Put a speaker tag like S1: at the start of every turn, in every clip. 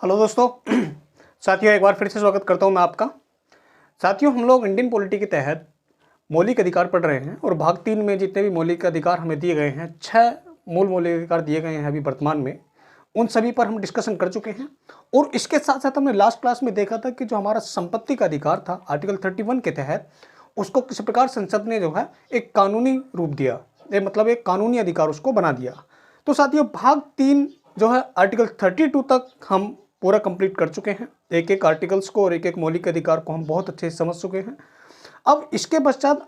S1: Hello दोस्तों। साथियों, एक बार फिर से स्वागत करता हूं मैं आपका। साथियों, हम लोग इंडियन पॉलिटी के तहत मौलिक अधिकार पढ़ रहे हैं और भाग 3 में जितने भी मौलिक अधिकार हमें दिए गए हैं, 6 मूल मौलिक अधिकार दिए गए हैं अभी वर्तमान में, उन सभी पर हम डिस्कशन कर चुके हैं। और इसके साथ साथ हमने लास्ट क्लास में देखा था कि जो हमारा संपत्ति का अधिकार था आर्टिकल 31 के तहत, उसको किस प्रकार संसद ने जो है एक कानूनी रूप दिया, मतलब एक कानूनी अधिकार उसको बना दिया। तो साथियों, भाग 3 जो है आर्टिकल 32 तक हम पूरा कंप्लीट कर चुके हैं। एक एक आर्टिकल्स को और एक एक मौलिक अधिकार को हम बहुत अच्छे से समझ चुके हैं। अब इसके पश्चात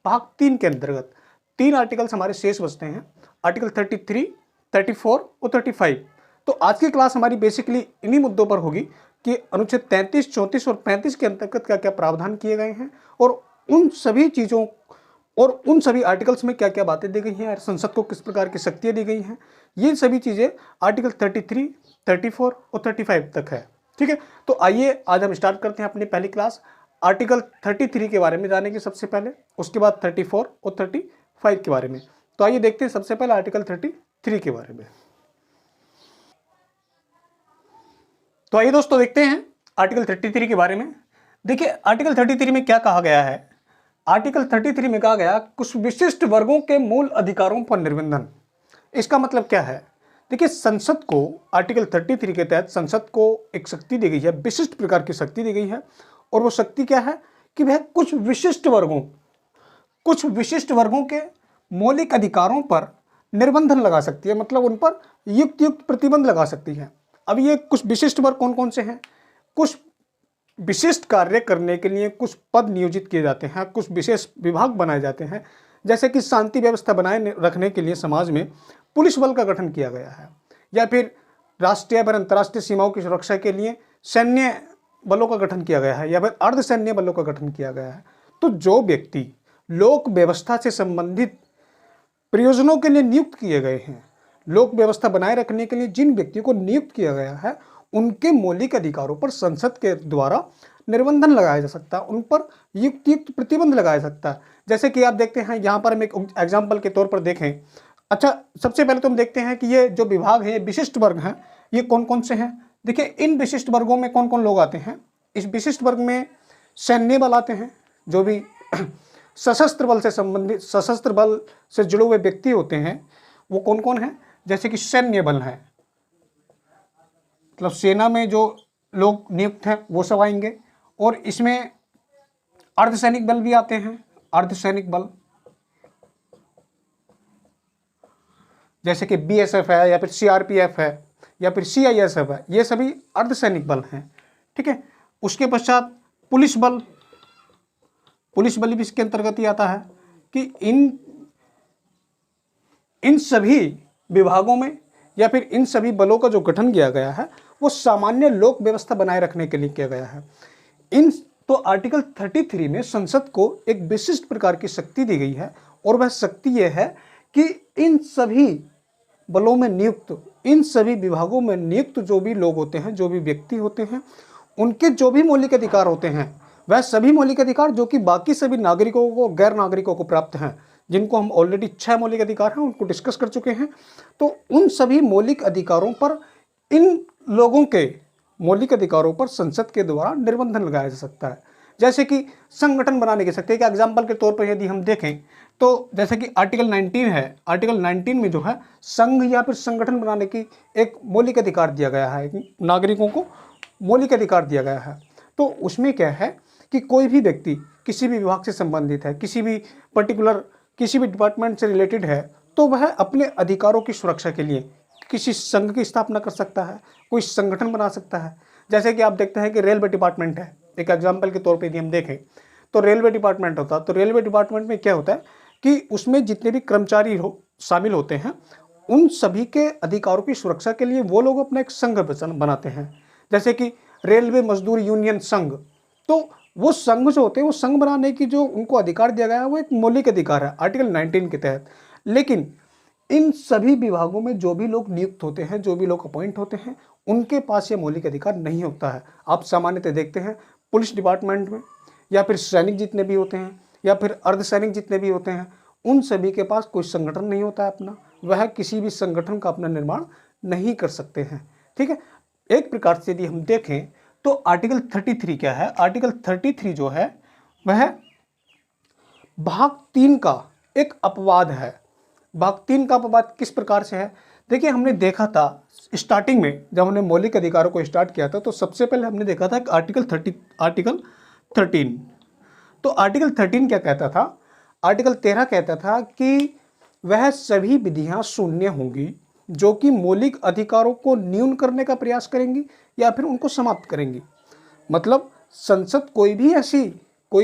S1: भाग 3 के अंतर्गत 3 आर्टिकल्स हमारे शेष बचते हैं, आर्टिकल 33, 34 और 35। तो आज की क्लास हमारी बेसिकली इन्हीं मुद्दों पर होगी कि अनुच्छेद 33, 34 और 35 के अंतर्गत क्या क्या प्रावधान किए गए हैं और उन सभी चीज़ों और उन सभी आर्टिकल्स में क्या क्या बातें दी गई हैं, संसद को किस प्रकार की शक्तियाँ दी गई हैं। ये सभी चीज़ें आर्टिकल 33, 34 और 35 तक है। ठीक है, तो आइए आज हम स्टार्ट करते हैं अपनी पहली क्लास आर्टिकल 33 के बारे में जानेंगे सबसे पहले, उसके बाद 34 और 35 के बारे में। तो आइए देखते हैं सबसे पहले आर्टिकल 33 के बारे में। तो आइए दोस्तों देखते हैं आर्टिकल 33 के बारे में। देखिए, आर्टिकल 33 में क्या कहा गया है। आर्टिकल 33 में कहा गया कुछ विशिष्ट वर्गों के मूल अधिकारों पर निर्बंधन। इसका मतलब क्या है? देखिए, संसद को आर्टिकल 33 के तहत संसद को एक शक्ति दी गई है, विशिष्ट प्रकार की शक्ति दी गई है। और वो शक्ति क्या है कि वह कुछ विशिष्ट वर्गों के मौलिक अधिकारों पर निर्बंधन लगा सकती है, मतलब उन पर युक्त प्रतिबंध लगा सकती है। अब ये कुछ विशिष्ट वर्ग कौन कौन से हैं? कुछ विशिष्ट कार्य करने के लिए कुछ पद नियोजित किए जाते हैं, कुछ विशेष विभाग बनाए जाते हैं, जैसे कि शांति व्यवस्था बनाए रखने के लिए समाज में पुलिस बल का गठन किया गया है, या फिर राष्ट्रीय और अंतर्राष्ट्रीय सीमाओं की सुरक्षा के लिए सैन्य बलों का गठन किया गया है, या फिर अर्धसैन्य बलों का गठन किया गया है। तो जो व्यक्ति लोक व्यवस्था से संबंधित प्रयोजनों के लिए नियुक्त किए गए हैं, लोक व्यवस्था बनाए रखने के लिए जिन व्यक्तियों को नियुक्त किया गया है, उनके मौलिक अधिकारों पर संसद के द्वारा निर्बंधन लगाया जा सकता है, उन पर युक्त प्रतिबंध लगाया जा सकता है। जैसे कि आप देखते हैं, यहाँ पर हम एक एग्जाम्पल के तौर पर देखें। अच्छा, सबसे पहले तो हम देखते हैं कि ये जो विभाग है, विशिष्ट वर्ग हैं, ये कौन कौन से हैं। देखिए, इन विशिष्ट वर्गों में कौन कौन लोग आते हैं। इस विशिष्ट वर्ग में सैन्य बल आते हैं, जो भी सशस्त्र बल से संबंधित, सशस्त्र बल से जुड़े हुए व्यक्ति होते हैं, वो कौन कौन हैं। जैसे कि सैन्य बल है, मतलब सेना में जो लोग नियुक्त हैं वो सब आएंगे। और इसमें अर्धसैनिक बल भी आते हैं, अर्धसैनिक बल, जैसे कि बीएसएफ है, या फिर सीआरपीएफ है, या फिर सीआईएसएफ है, ये सभी अर्धसैनिक बल हैं। ठीक है, उसके पश्चात पुलिस बल भी इसके अंतर्गत ही आता है कि इन सभी विभागों में या फिर इन सभी बलों का जो गठन किया गया है वो सामान्य लोक व्यवस्था बनाए रखने के लिए किया गया है। तो आर्टिकल 33 में संसद को एक विशिष्ट प्रकार की शक्ति दी गई है, और वह शक्ति यह है कि इन सभी बलों में नियुक्त, इन सभी विभागों में नियुक्त जो भी लोग होते हैं, जो भी व्यक्ति होते हैं, उनके जो भी मौलिक अधिकार होते हैं, वह सभी मौलिक अधिकार जो कि बाकी सभी नागरिकों को, गैर नागरिकों को प्राप्त हैं, जिनको हम ऑलरेडी 6 मौलिक अधिकार हैं उनको डिस्कस कर चुके हैं। तो उन सभी मौलिक अधिकारों पर, इन लोगों के मौलिक अधिकारों पर संसद के द्वारा निर्बंधन लगाया जा सकता है। जैसे कि संगठन बनाने के सकते हैं। कि एग्जाम्पल के तौर पर यदि हम देखें तो जैसे कि आर्टिकल 19 है, आर्टिकल 19 में जो है संघ या फिर संगठन बनाने की एक मौलिक अधिकार दिया गया है, नागरिकों को मौलिक अधिकार दिया गया है। तो उसमें क्या है कि कोई भी व्यक्ति किसी भी विभाग से संबंधित है, किसी भी पर्टिकुलर किसी भी डिपार्टमेंट से रिलेटेड है, तो वह अपने अधिकारों की सुरक्षा के लिए किसी संघ की स्थापना कर सकता है, कोई संगठन बना सकता है। जैसे कि आप देखते हैं कि रेलवे डिपार्टमेंट है, एक एग्जाम्पल के तौर पे यदि हम देखें तो रेलवे डिपार्टमेंट होता है। तो रेलवे डिपार्टमेंट में क्या होता है कि उसमें जितने भी कर्मचारी शामिल होते हैं, उन सभी के अधिकारों की सुरक्षा के लिए वो लोग अपना एक संघ बनाते हैं, जैसे कि रेलवे मजदूर यूनियन संघ। तो वो संघ जो होते हैं, वो संघ बनाने की जो उनको अधिकार दिया गया है वो एक मौलिक अधिकार है आर्टिकल 19 के तहत। लेकिन इन सभी विभागों में जो भी लोग नियुक्त होते हैं, जो भी लोग अपॉइंट होते हैं, उनके पास ये मौलिक अधिकार नहीं होता है। आप सामान्यतः देखते हैं पुलिस डिपार्टमेंट में, या फिर सैनिक जितने भी होते हैं, या फिर अर्धसैनिक जितने भी होते हैं, उन सभी के पास कोई संगठन नहीं होता है अपना, वह किसी भी संगठन का अपना निर्माण नहीं कर सकते हैं। ठीक है, एक प्रकार से यदि हम देखें तो आर्टिकल 33 क्या है, आर्टिकल 33 जो है वह भाग 3 का एक अपवाद है। भाग 3 का अपवाद किस प्रकार से है? देखिए, हमने देखा था स्टार्टिंग में जब हमने मौलिक अधिकारों को स्टार्ट किया था तो सबसे पहले हमने देखा था कि आर्टिकल 13। तो आर्टिकल 13 क्या कहता था? आर्टिकल 13 कहता था कि वह सभी विधियां शून्य होंगी जो कि मौलिक अधिकारों को न्यून करने का प्रयास करेंगी या फिर उनको समाप्त करेंगी। मतलब संसद कोई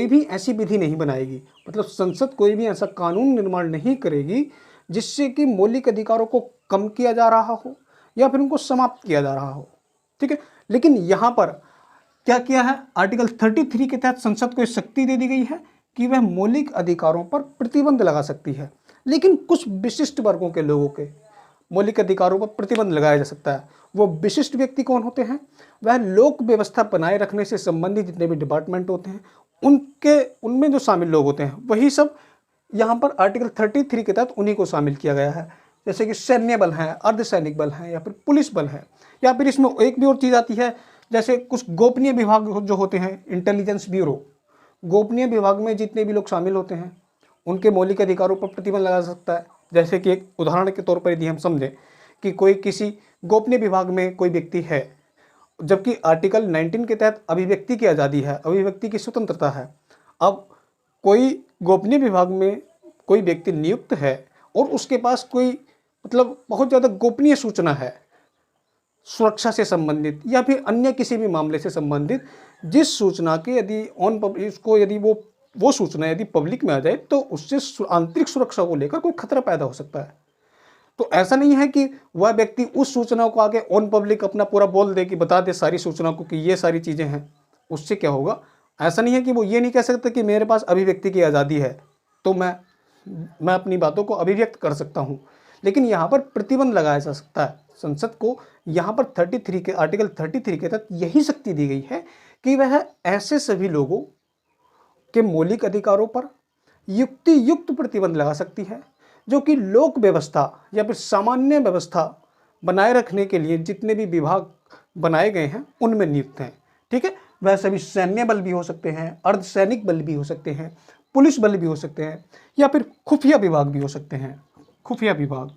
S1: भी ऐसी विधि नहीं बनाएगी, मतलब संसद कोई भी ऐसा कानून निर्माण नहीं करेगी जिससे कि मौलिक अधिकारों को कम किया जा रहा हो या फिर उनको समाप्त किया जा रहा हो। ठीक है, लेकिन यहाँ पर क्या किया है? आर्टिकल 33 के तहत संसद को शक्ति दे दी गई है कि वह मौलिक अधिकारों पर प्रतिबंध लगा सकती है, लेकिन कुछ विशिष्ट वर्गों के लोगों के मौलिक अधिकारों पर प्रतिबंध लगाया जा सकता है। वो विशिष्ट व्यक्ति कौन होते हैं? वह लोक व्यवस्था बनाए रखने से संबंधित जितने भी डिपार्टमेंट होते हैं उनमें जो शामिल लोग होते हैं वही सब यहाँ पर आर्टिकल 33 के तहत उन्हीं को शामिल किया गया है। जैसे कि सैन्य बल हैं, अर्धसैनिक बल हैं या फिर पुलिस बल है, या फिर इसमें एक भी और चीज़ आती है, जैसे कुछ गोपनीय विभाग जो होते हैं, इंटेलिजेंस ब्यूरो, गोपनीय विभाग में जितने भी लोग शामिल होते हैं उनके मौलिक अधिकारों पर प्रतिबंध लगा सकता है। जैसे कि एक उदाहरण के तौर पर यदि हम समझें कि कोई किसी गोपनीय विभाग में कोई व्यक्ति है, जबकि आर्टिकल 19 के तहत अभिव्यक्ति की आज़ादी है, अभिव्यक्ति की स्वतंत्रता है। अब कोई गोपनीय विभाग में कोई व्यक्ति नियुक्त है और उसके पास कोई मतलब बहुत ज़्यादा गोपनीय सूचना है, सुरक्षा से संबंधित या फिर अन्य किसी भी मामले से संबंधित, जिस सूचना के यदि यदि वो सूचना यदि पब्लिक में आ जाए तो उससे आंतरिक सुरक्षा को लेकर कोई खतरा पैदा हो सकता है। तो ऐसा नहीं है कि वह व्यक्ति उस सूचना को आगे ऑन पब्लिक अपना पूरा बोल दे कि बता दे सारी सूचना को कि ये सारी चीज़ें हैं। उससे क्या होगा? ऐसा नहीं है कि वो ये नहीं कह सकता कि मेरे पास अभिव्यक्ति की आज़ादी है तो मैं अपनी बातों को अभिव्यक्त कर सकता हूँ, लेकिन यहाँ पर प्रतिबंध लगाया जा सकता है। संसद को यहाँ पर आर्टिकल 33 के तहत यही शक्ति दी गई है कि वह ऐसे सभी लोगों के मौलिक अधिकारों पर युक्त प्रतिबंध लगा सकती है जो कि लोक व्यवस्था या फिर सामान्य व्यवस्था बनाए रखने के लिए जितने भी विभाग बनाए गए हैं उनमें नियुक्त हैं। ठीक है, वह सभी सैन्य बल भी हो सकते हैं, अर्धसैनिक बल भी हो सकते हैं, पुलिस बल भी हो सकते हैं या फिर खुफिया विभाग भी हो सकते हैं, खुफिया विभाग।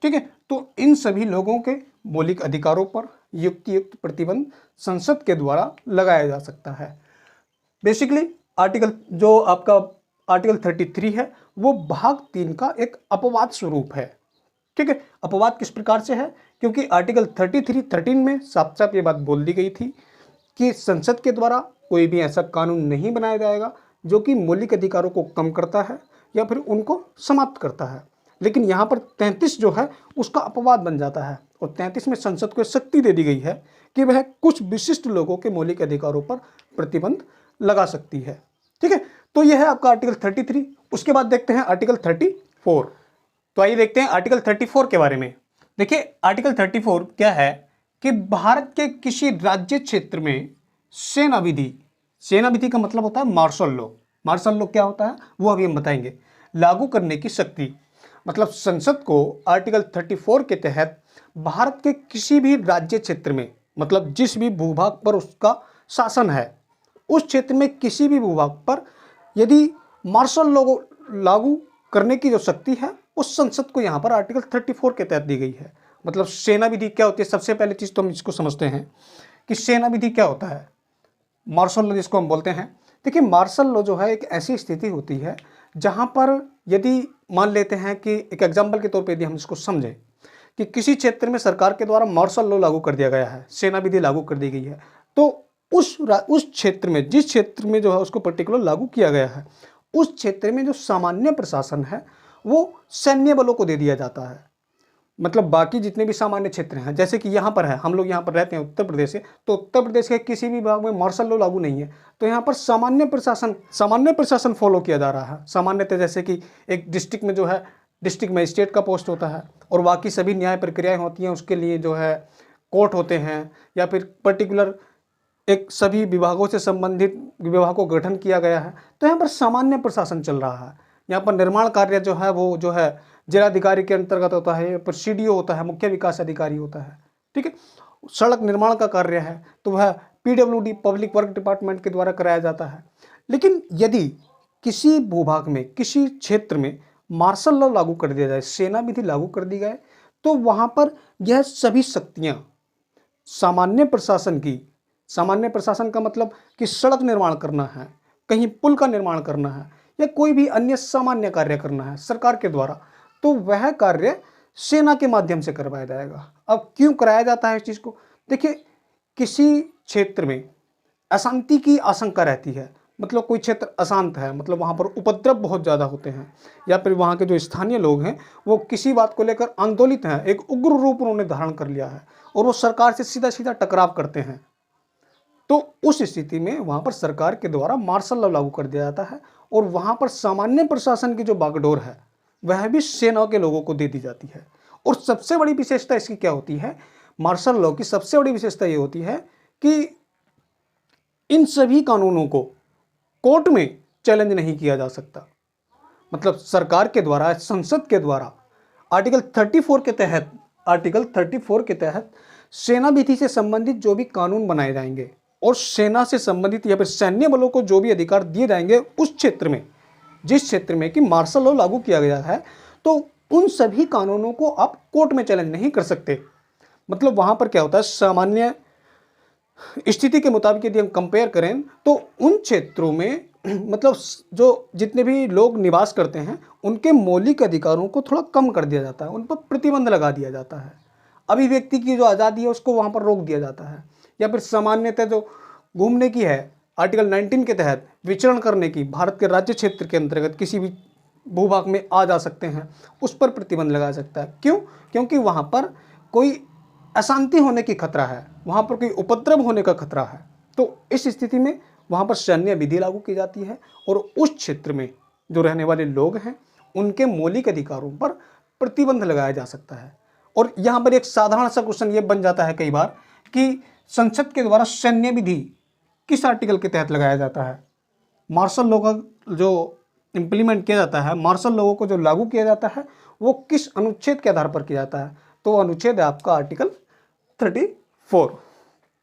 S1: ठीक है, तो इन सभी लोगों के मौलिक अधिकारों पर युक्त प्रतिबंध संसद के द्वारा लगाया जा सकता है। बेसिकली आर्टिकल 33 है वो भाग 3 का एक अपवाद स्वरूप है। ठीक है, अपवाद किस प्रकार से है? क्योंकि आर्टिकल 13 में साफ साफ ये बात बोल दी गई थी कि संसद के द्वारा कोई भी ऐसा कानून नहीं बनाया जाएगा जो कि मौलिक अधिकारों को कम करता है या फिर उनको समाप्त करता है। लेकिन यहाँ पर 33 जो है उसका अपवाद बन जाता है और 33 में संसद को शक्ति दे दी गई है कि वह कुछ विशिष्ट लोगों के मौलिक अधिकारों पर प्रतिबंध लगा सकती है। ठीक है, तो यह है आपका आर्टिकल 33। उसके बाद देखते हैं आर्टिकल 34। तो आइए देखते हैं आर्टिकल 34 के बारे में। देखिए, आर्टिकल 34 क्या है कि भारत के किसी राज्य क्षेत्र में सेना विधि का मतलब होता है मार्शल लॉ। मार्शल लॉ क्या होता है वो अभी हम बताएंगे। लागू करने की शक्ति, मतलब संसद को आर्टिकल 34 के तहत भारत के किसी भी राज्य क्षेत्र में, मतलब जिस भी भूभाग पर उसका शासन है उस क्षेत्र में किसी भी भूभाग पर यदि मार्शल लॉ लागू करने की जो शक्ति है उस संसद को यहाँ पर आर्टिकल 34 के तहत दी गई है। मतलब सेना विधि क्या होती है? सबसे पहले चीज़ तो हम इसको समझते हैं कि सेना विधि क्या होता है, मार्शल लॉ जिसको हम बोलते हैं। देखिए, मार्शल लॉ जो है एक ऐसी स्थिति होती है जहाँ पर यदि मान लेते हैं कि एक एग्जाम्पल के तौर पर यदि हम इसको समझें कि किसी क्षेत्र में सरकार के द्वारा मार्शल लॉ लागू कर दिया गया है, सेना विधि लागू कर दी गई है, तो उस क्षेत्र में, जिस क्षेत्र में जो है उसको पर्टिकुलर लागू किया गया है, उस क्षेत्र में जो सामान्य प्रशासन है वो सैन्य बलों को दे दिया जाता है। मतलब बाकी जितने भी सामान्य क्षेत्र हैं, जैसे कि यहाँ पर है, हम लोग यहाँ पर रहते हैं उत्तर प्रदेश से, तो उत्तर प्रदेश के किसी भी भाग में मार्शल लॉ लागू नहीं है, तो यहाँ पर सामान्य प्रशासन फॉलो किया जा रहा है। सामान्यतः जैसे कि एक डिस्ट्रिक्ट में जो है डिस्ट्रिक्ट मजिस्ट्रेट का पोस्ट होता है और बाकी सभी न्याय प्रक्रियाएं होती हैं, उसके लिए जो है कोर्ट होते हैं या फिर पर्टिकुलर एक सभी विभागों से संबंधित विभाग को गठन किया गया है। तो यहाँ पर सामान्य प्रशासन चल रहा है। यहाँ पर निर्माण कार्य जो है वो जो है जिलाधिकारी के अंतर्गत होता है, या फिर CDO होता है, मुख्य विकास अधिकारी होता है, ठीक है। सड़क निर्माण का कार्य है तो वह PWD पब्लिक वर्क डिपार्टमेंट के द्वारा कराया जाता है। लेकिन यदि किसी भूभाग में, किसी क्षेत्र में मार्शल लॉ लागू कर दिया जाए, सेना विधि लागू कर दी जाए, तो वहाँ पर यह सभी शक्तियाँ सामान्य प्रशासन की, सामान्य प्रशासन का मतलब कि सड़क निर्माण करना है, कहीं पुल का निर्माण करना है, या कोई भी अन्य सामान्य कार्य करना है सरकार के द्वारा, तो वह कार्य सेना के माध्यम से करवाया जाएगा। अब क्यों कराया जाता है इस चीज़ को? देखिए, किसी क्षेत्र में अशांति की आशंका रहती है, मतलब कोई क्षेत्र अशांत है, मतलब वहाँ पर उपद्रव बहुत ज़्यादा होते हैं, या फिर वहाँ के जो स्थानीय लोग हैं वो किसी बात को लेकर आंदोलित हैं, एक उग्र रूप उन्होंने धारण कर लिया है और वो सरकार से सीधा सीधा टकराव करते हैं, तो उस स्थिति में वहाँ पर सरकार के द्वारा मार्शल लॉ लागू कर दिया जाता है और वहाँ पर सामान्य प्रशासन की जो बागडोर है वह भी सेना के लोगों को दे दी जाती है। और सबसे बड़ी विशेषता इसकी क्या होती है? मार्शल लॉ की सबसे बड़ी विशेषता ये होती है कि इन सभी कानूनों को कोर्ट में चैलेंज नहीं किया जा सकता। मतलब सरकार के द्वारा, संसद के द्वारा आर्टिकल 34 के तहत सेना विधि से संबंधित जो भी कानून बनाए जाएंगे और सेना से संबंधित या फिर सैन्य बलों को जो भी अधिकार दिए जाएंगे उस क्षेत्र में, जिस क्षेत्र में कि मार्शल लॉ लागू किया गया है, तो उन सभी कानूनों को आप कोर्ट में चैलेंज नहीं कर सकते। मतलब वहाँ पर क्या होता है, सामान्य स्थिति के मुताबिक यदि हम कंपेयर करें तो उन क्षेत्रों में मतलब जो जितने भी लोग निवास करते हैं उनके मौलिक अधिकारों को थोड़ा कम कर दिया जाता है, उन पर प्रतिबंध लगा दिया जाता है। अभिव्यक्ति की जो आज़ादी है उसको वहाँ पर रोक दिया जाता है, या फिर सामान्यतः जो घूमने की है आर्टिकल 19 के तहत विचरण करने की, भारत के राज्य क्षेत्र के अंतर्गत किसी भी भूभाग में आ जा सकते हैं, उस पर प्रतिबंध लगा सकता है। क्यों? क्योंकि वहाँ पर कोई अशांति होने की खतरा है, वहाँ पर कोई उपद्रव होने का खतरा है। तो इस स्थिति में वहाँ पर सैन्य विधि लागू की जाती है और उस क्षेत्र में जो रहने वाले लोग हैं उनके मौलिक अधिकारों पर प्रतिबंध लगाया जा सकता है। और यहाँ पर एक साधारण सा क्वेश्चन ये बन जाता है कई बार कि संसद के द्वारा सैन्य विधि किस आर्टिकल के तहत लगाया जाता है? मार्शल लॉ का जो इम्प्लीमेंट किया जाता है, मार्शल लॉ को जो लागू किया जाता है वो किस अनुच्छेद के आधार पर किया जाता है? तो अनुच्छेद है आपका आर्टिकल 34।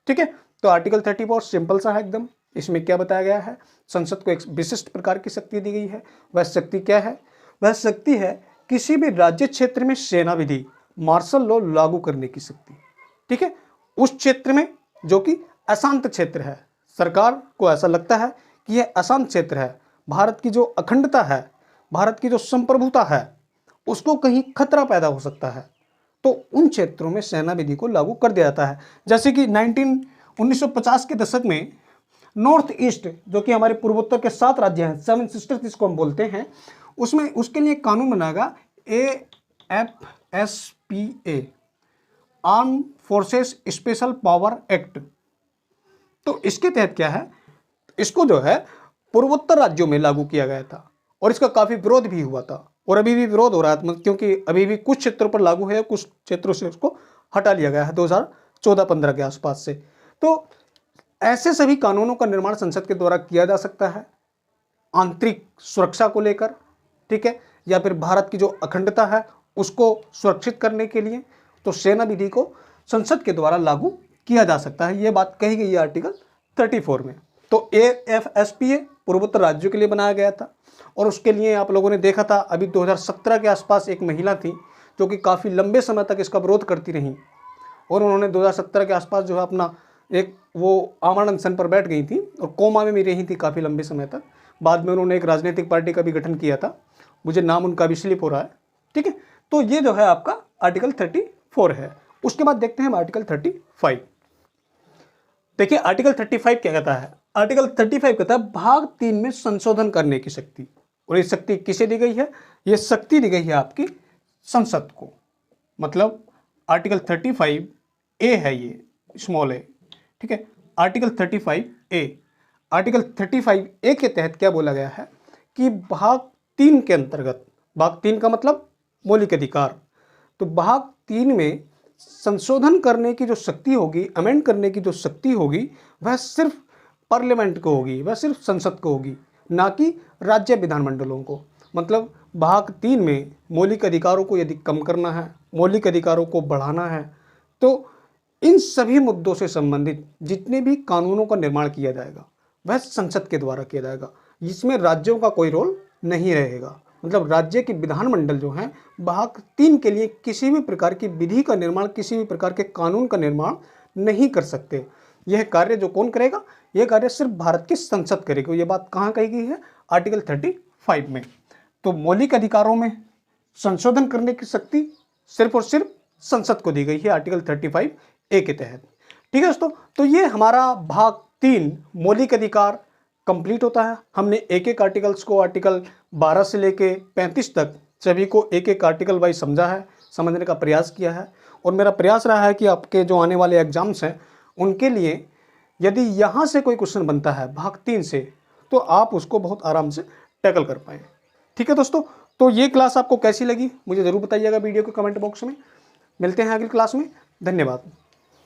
S1: ठीक है, तो आर्टिकल 34 सिंपल सा है एकदम। इसमें क्या बताया गया है? संसद को एक विशिष्ट प्रकार की शक्ति दी गई है। वह शक्ति क्या है? वह शक्ति है किसी भी राज्य क्षेत्र में सेना विधि, मार्शल लॉ लागू करने की शक्ति। ठीक है, उस क्षेत्र में जो कि अशांत क्षेत्र है, सरकार को ऐसा लगता है कि यह अशांत क्षेत्र है, भारत की जो अखंडता है, भारत की जो संप्रभुता है, उसको कहीं खतरा पैदा हो सकता है, तो उन क्षेत्रों में सेना विधि को लागू कर दिया जाता है। जैसे कि 1950 के दशक में नॉर्थ ईस्ट, जो कि हमारे पूर्वोत्तर के 7 राज्य हैं, 7 सिस्टर्स जिसको हम बोलते हैं, उसमें उसके लिए एक कानून बनाएगा AFSPA, arm forces special power act. तो इसके तहत क्या है, इसको जो है पूर्वोत्तर राज्यों में लागू किया गया था और इसका काफ़ी विरोध भी हुआ था और अभी भी विरोध हो रहा है, क्योंकि अभी भी कुछ क्षेत्रों पर लागू है, कुछ क्षेत्रों से उसको हटा लिया गया है 2014-15 के आसपास से। तो ऐसे सभी कानूनों का निर्माण संसद के द्वारा किया जा सकता है आंतरिक सुरक्षा को लेकर, ठीक है, या फिर भारत की जो अखंडता है उसको सुरक्षित करने के लिए, तो सेना विधि को संसद के द्वारा लागू किया जा सकता है। ये बात कही गई है आर्टिकल 34 में। तो AFSPA पूर्वोत्तर राज्यों के लिए बनाया गया था और उसके लिए आप लोगों ने देखा था अभी 2017 के आसपास एक महिला थी जो कि काफ़ी लंबे समय तक इसका विरोध करती रहीं और उन्होंने 2017 के आसपास जो है अपना एक वो आमरण अनशन पर बैठ गई थी और कोमा में भी रही थी काफ़ी लंबे समय तक। बाद में उन्होंने एक राजनीतिक पार्टी का भी गठन किया था, मुझे नाम उनका भी स्लिप हो रहा है। ठीक है, तो ये जो है आपका आर्टिकल 34 है। उसके बाद देखते हैं हम आर्टिकल 35। देखिए आर्टिकल 35 क्या कहता है? आर्टिकल 35 कहता है भाग 3 में संशोधन करने की शक्ति। और ये शक्ति किसे दी गई है? ये शक्ति दी गई है आपकी संसद को। मतलब आर्टिकल 35A है ये, स्मॉल ए। ठीक है, आर्टिकल 35A, आर्टिकल 35A के तहत क्या बोला गया है कि भाग 3 के अंतर्गत, भाग 3 का मतलब मौलिक अधिकार, तो भाग 3 में संशोधन करने की जो शक्ति होगी, अमेंड करने की जो शक्ति होगी, वह सिर्फ पार्लियामेंट को होगी, वह सिर्फ संसद को होगी, ना कि राज्य विधानमंडलों को। मतलब भाग 3 में मौलिक अधिकारों को यदि कम करना है, मौलिक अधिकारों को बढ़ाना है, तो इन सभी मुद्दों से संबंधित जितने भी कानूनों का निर्माण किया जाएगा वह संसद के द्वारा किया जाएगा। इसमें राज्यों का कोई रोल नहीं रहेगा। मतलब राज्य की विधानमंडल जो है भाग 3 के लिए किसी भी प्रकार की विधि का निर्माण, किसी भी प्रकार के कानून का निर्माण नहीं कर सकते। यह कार्य जो कौन करेगा? यह कार्य सिर्फ भारत की संसद करेगी। ये बात कहाँ कही गई है? आर्टिकल 35 में। तो मौलिक अधिकारों में संशोधन करने की शक्ति सिर्फ और सिर्फ संसद को दी गई है आर्टिकल 35A के तहत। ठीक है दोस्तों, तो ये हमारा भाग 3 मौलिक अधिकार कंप्लीट होता है। हमने एक एक आर्टिकल्स को आर्टिकल 12 से लेके 35 तक सभी को एक एक आर्टिकल वाइज समझा है, समझने का प्रयास किया है। और मेरा प्रयास रहा है कि आपके जो आने वाले एग्जाम्स हैं उनके लिए यदि यहाँ से कोई क्वेश्चन बनता है भाग 3 से, तो आप उसको बहुत आराम से टैकल कर पाएँ। ठीक है दोस्तों, तो ये क्लास आपको कैसी लगी मुझे ज़रूर बताइएगा वीडियो के कमेंट बॉक्स में। मिलते हैं अगली क्लास में। धन्यवाद।